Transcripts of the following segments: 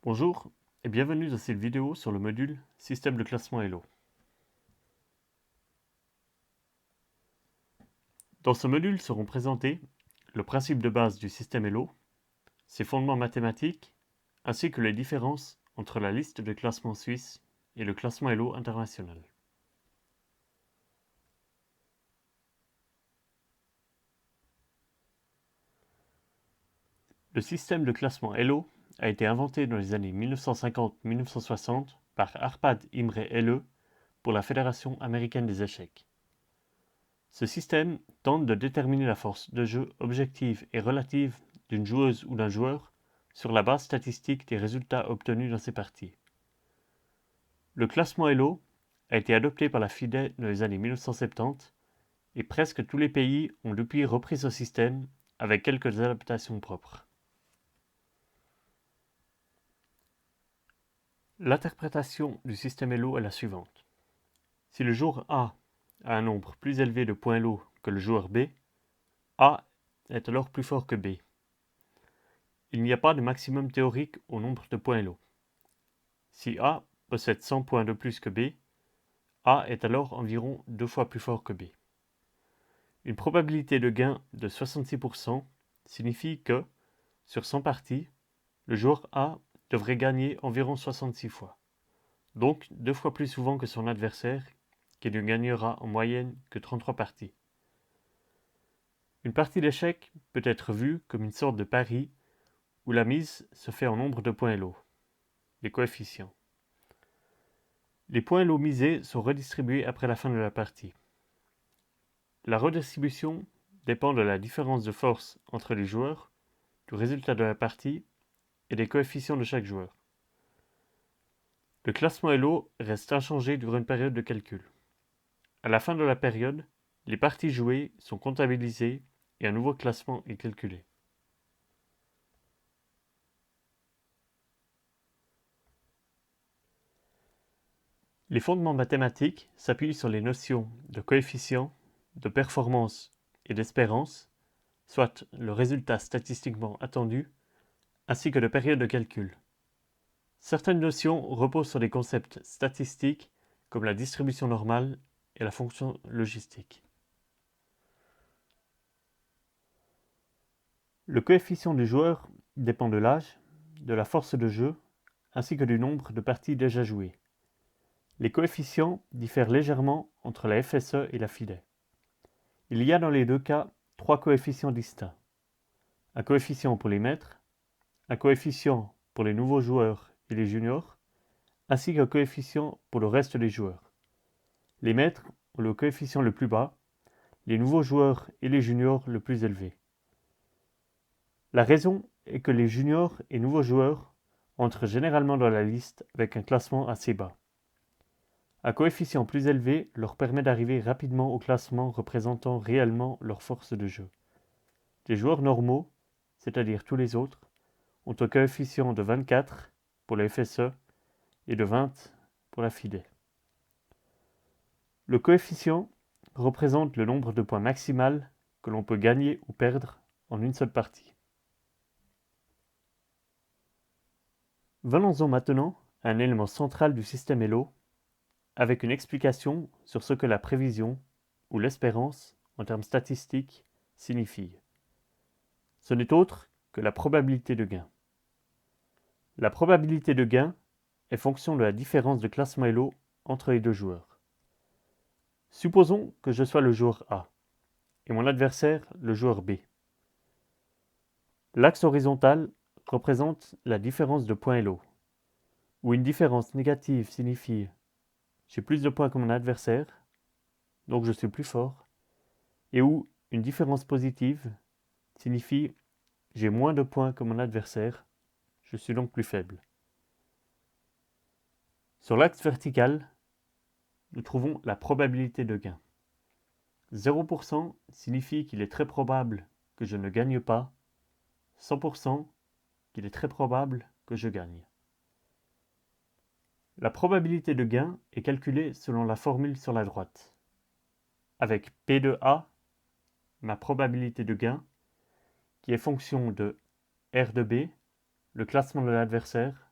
Bonjour et bienvenue dans cette vidéo sur le module Système de classement Elo. Dans ce module seront présentés le principe de base du système Elo, ses fondements mathématiques, ainsi que les différences entre la liste de classement suisse et le classement Elo international. Le système de classement Elo a été inventé dans les années 1950-1960 par Arpad Imre Elle pour la Fédération américaine des échecs. Ce système tente de déterminer la force de jeu objective et relative d'une joueuse ou d'un joueur sur la base statistique des résultats obtenus dans ces parties. Le classement Elo a été adopté par la FIDE dans les années 1970 et presque tous les pays ont depuis repris ce système avec quelques adaptations propres. L'interprétation du système Elo est la suivante. Si le joueur A a un nombre plus élevé de points Elo que le joueur B, A est alors plus fort que B. Il n'y a pas de maximum théorique au nombre de points Elo. Si A possède 100 points de plus que B, A est alors environ 2 fois plus fort que B. Une probabilité de gain de 66% signifie que, sur 100 parties, le joueur A devrait gagner environ 66 fois, donc 2 fois plus souvent que son adversaire, qui ne gagnera en moyenne que 33 parties. Une partie d'échecs peut être vue comme une sorte de pari où la mise se fait en nombre de points Elo, les coefficients. Les points Elo misés sont redistribués après la fin de la partie. La redistribution dépend de la différence de force entre les joueurs, du résultat de la partie et des coefficients de chaque joueur. Le classement Elo reste inchangé durant une période de calcul. À la fin de la période, les parties jouées sont comptabilisées et un nouveau classement est calculé. Les fondements mathématiques s'appuient sur les notions de coefficient, de performance et d'espérance, soit le résultat statistiquement attendu, ainsi que de période de calcul. Certaines notions reposent sur des concepts statistiques comme la distribution normale et la fonction logistique. Le coefficient du joueur dépend de l'âge, de la force de jeu, ainsi que du nombre de parties déjà jouées. Les coefficients diffèrent légèrement entre la FSE et la FIDE. Il y a dans les deux cas 3 coefficients distincts. Un coefficient pour les maîtres, un coefficient pour les nouveaux joueurs et les juniors, ainsi qu'un coefficient pour le reste des joueurs. Les maîtres ont le coefficient le plus bas, les nouveaux joueurs et les juniors le plus élevé. La raison est que les juniors et nouveaux joueurs entrent généralement dans la liste avec un classement assez bas. Un coefficient plus élevé leur permet d'arriver rapidement au classement représentant réellement leur force de jeu. Les joueurs normaux, c'est-à-dire tous les autres, ont un coefficient de 24 pour la FSE et de 20 pour la FIDE. Le coefficient représente le nombre de points maximal que l'on peut gagner ou perdre en une seule partie. Venons-en maintenant à un élément central du système Elo, avec une explication sur ce que la prévision, ou l'espérance, en termes statistiques, signifie. Ce n'est autre que la probabilité de gain. La probabilité de gain est fonction de la différence de classement Elo entre les deux joueurs. Supposons que je sois le joueur A et mon adversaire le joueur B. L'axe horizontal représente la différence de points Elo, où une différence négative signifie j'ai plus de points que mon adversaire, donc je suis plus fort, et où une différence positive signifie j'ai moins de points que mon adversaire, je suis donc plus faible. Sur l'axe vertical, nous trouvons la probabilité de gain. 0% signifie qu'il est très probable que je ne gagne pas, 100% qu'il est très probable que je gagne. La probabilité de gain est calculée selon la formule sur la droite. Avec P de A, ma probabilité de gain, qui est fonction de R de B, le classement de l'adversaire,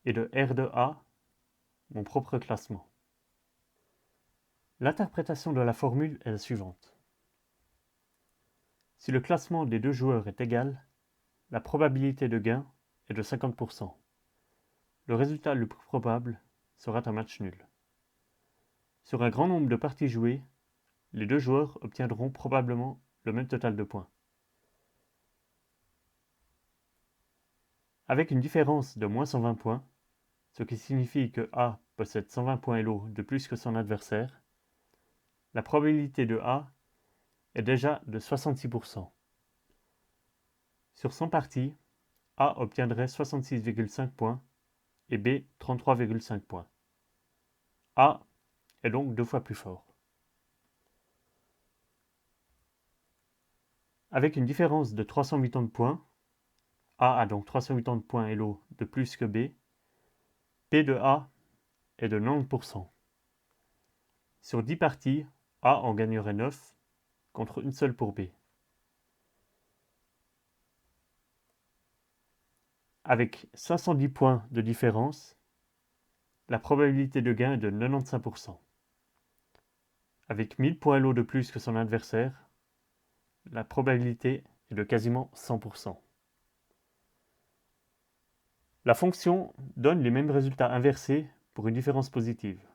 et de R de A mon propre classement. L'interprétation de la formule est la suivante. Si le classement des deux joueurs est égal, la probabilité de gain est de 50%. Le résultat le plus probable sera un match nul. Sur un grand nombre de parties jouées, les deux joueurs obtiendront probablement le même total de points. Avec une différence de moins 120 points, ce qui signifie que A possède 120 points Elo de plus que son adversaire, la probabilité de A est déjà de 66%. Sur 100 parties, A obtiendrait 66,5 points et B 33,5 points. A est donc 2 fois plus fort. Avec une différence de 380 points, A a donc 380 points Elo de plus que B, P de A est de 90%. Sur 10 parties, A en gagnerait 9 contre une seule pour B. Avec 510 points de différence, la probabilité de gain est de 95%. Avec 1000 points Elo de plus que son adversaire, la probabilité est de quasiment 100%. La fonction donne les mêmes résultats inversés pour une différence positive.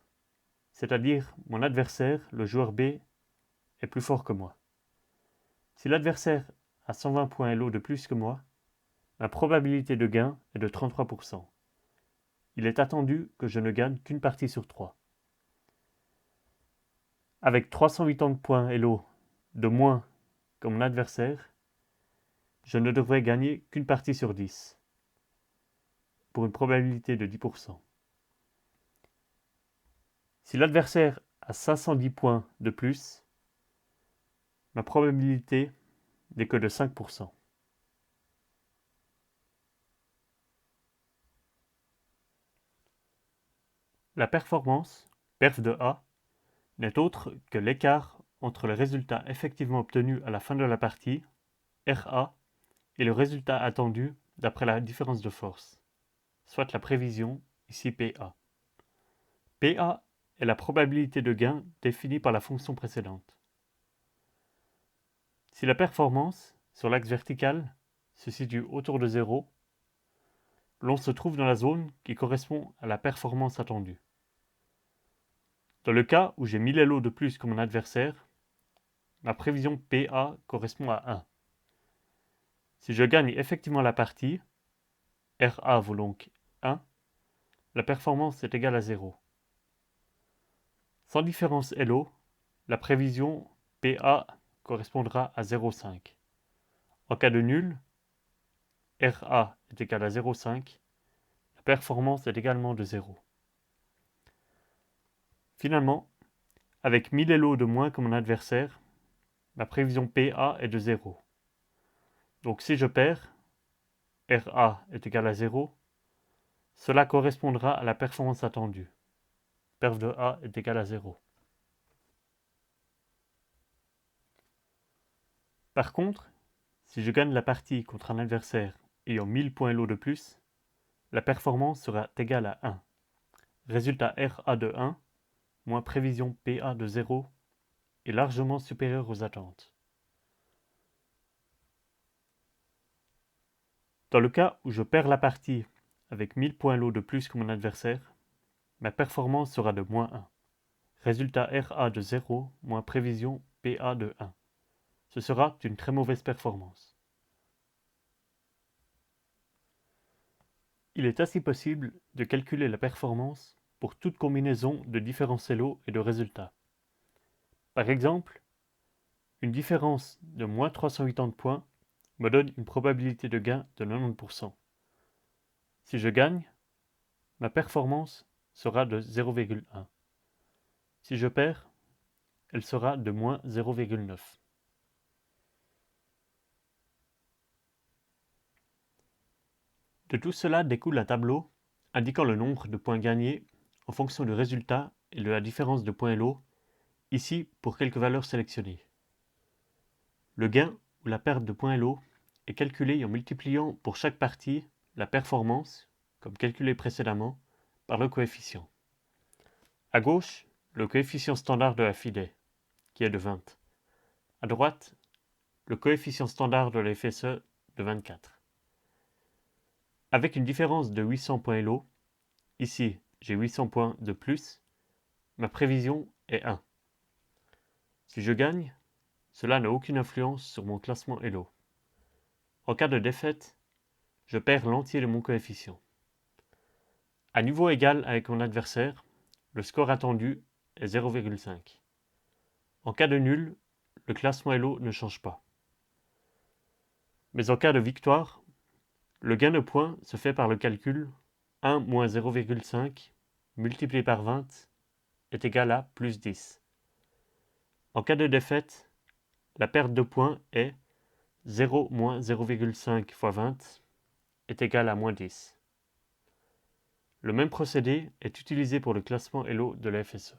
C'est-à-dire, mon adversaire, le joueur B, est plus fort que moi. Si l'adversaire a 120 points Elo de plus que moi, ma probabilité de gain est de 33%. Il est attendu que je ne gagne qu'une partie sur 3. Avec 380 points Elo de moins que mon adversaire, je ne devrais gagner qu'une partie sur 10, pour une probabilité de 10%. Si l'adversaire a 510 points de plus, ma probabilité n'est que de 5%. La performance, perf de A, n'est autre que l'écart entre le résultat effectivement obtenu à la fin de la partie, RA, et le résultat attendu d'après la différence de force, soit la prévision, ici PA. PA est la probabilité de gain définie par la fonction précédente. Si la performance, sur l'axe vertical, se situe autour de 0, l'on se trouve dans la zone qui correspond à la performance attendue. Dans le cas où j'ai 1000 Elo de plus que mon adversaire, ma prévision PA correspond à 1. Si je gagne effectivement la partie, RA vaut donc 1, la performance est égale à 0. Sans différence Elo, la prévision PA correspondra à 0,5. En cas de nul, RA est égal à 0,5, la performance est également de 0. Finalement, avec 1000 Elo de moins que mon adversaire, ma prévision PA est de 0. Donc si je perds, RA est égal à 0, cela correspondra à la performance attendue. Perf de A est égal à 0. Par contre, si je gagne la partie contre un adversaire ayant 1000 points Elo de plus, la performance sera égale à 1. Résultat RA de 1 moins prévision PA de 0 est largement supérieur aux attentes. Dans le cas où je perds la partie avec 1000 points Elo de plus que mon adversaire, ma performance sera de moins 1. Résultat RA de 0 moins prévision PA de 1. Ce sera une très mauvaise performance. Il est ainsi possible de calculer la performance pour toute combinaison de différents Elo et de résultats. Par exemple, une différence de moins 380 points me donne une probabilité de gain de 90%. Si je gagne, ma performance sera de 0,1. Si je perds, elle sera de moins 0,9. De tout cela découle un tableau indiquant le nombre de points gagnés en fonction du résultat et de la différence de points Elo, ici pour quelques valeurs sélectionnées. Le gain ou la perte de points Elo est calculé en multipliant pour chaque partie la performance, comme calculé précédemment, par le coefficient. À gauche, le coefficient standard de la FIDE, qui est de 20. À droite, le coefficient standard de la FSE de 24. Avec une différence de 800 points Elo, ici j'ai 800 points de plus, ma prévision est 1. Si je gagne, cela n'a aucune influence sur mon classement Elo. En cas de défaite, je perds l'entier de mon coefficient. À niveau égal avec mon adversaire, le score attendu est 0,5. En cas de nul, le classement Elo ne change pas. Mais en cas de victoire, le gain de points se fait par le calcul 1 moins 0,5 multiplié par 20 est égal à plus 10. En cas de défaite, la perte de points est 0 moins 0,5 fois 20 est égal à moins 10. Le même procédé est utilisé pour le classement Elo de la FSE.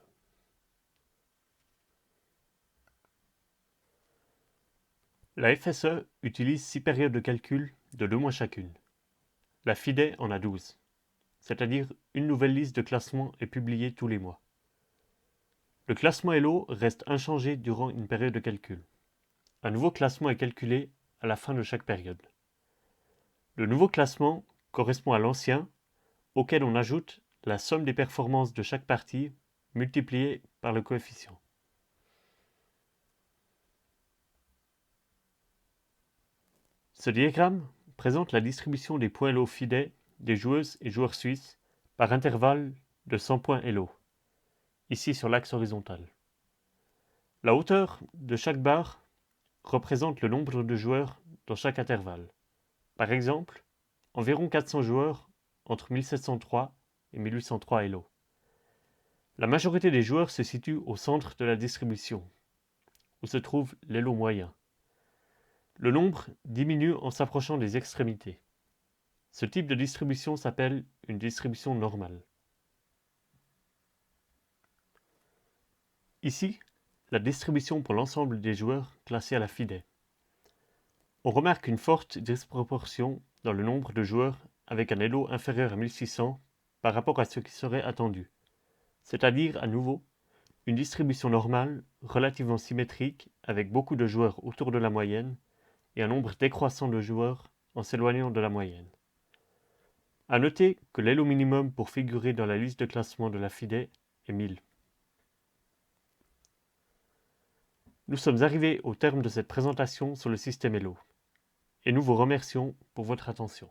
La FSE utilise 6 périodes de calcul de 2 mois chacune. La FIDE en a 12, c'est-à-dire une nouvelle liste de classement est publiée tous les mois. Le classement Elo reste inchangé durant une période de calcul. Un nouveau classement est calculé à la fin de chaque période. Le nouveau classement correspond à l'ancien, auquel on ajoute la somme des performances de chaque partie multipliée par le coefficient. Ce diagramme présente la distribution des points Elo FIDE des joueuses et joueurs suisses par intervalle de 100 points Elo, ici sur l'axe horizontal. La hauteur de chaque barre représente le nombre de joueurs dans chaque intervalle. Par exemple, environ 400 joueurs entre 1703 et 1803 Elo. La majorité des joueurs se situe au centre de la distribution, où se trouve l'Elo moyen. Le nombre diminue en s'approchant des extrémités. Ce type de distribution s'appelle une distribution normale. Ici, la distribution pour l'ensemble des joueurs classés à la FIDE. On remarque une forte disproportion dans le nombre de joueurs avec un Elo inférieur à 1600 par rapport à ce qui serait attendu, c'est-à-dire à nouveau une distribution normale relativement symétrique avec beaucoup de joueurs autour de la moyenne et un nombre décroissant de joueurs en s'éloignant de la moyenne. À noter que l'Elo minimum pour figurer dans la liste de classement de la FIDE est 1000. Nous sommes arrivés au terme de cette présentation sur le système Elo, et nous vous remercions pour votre attention.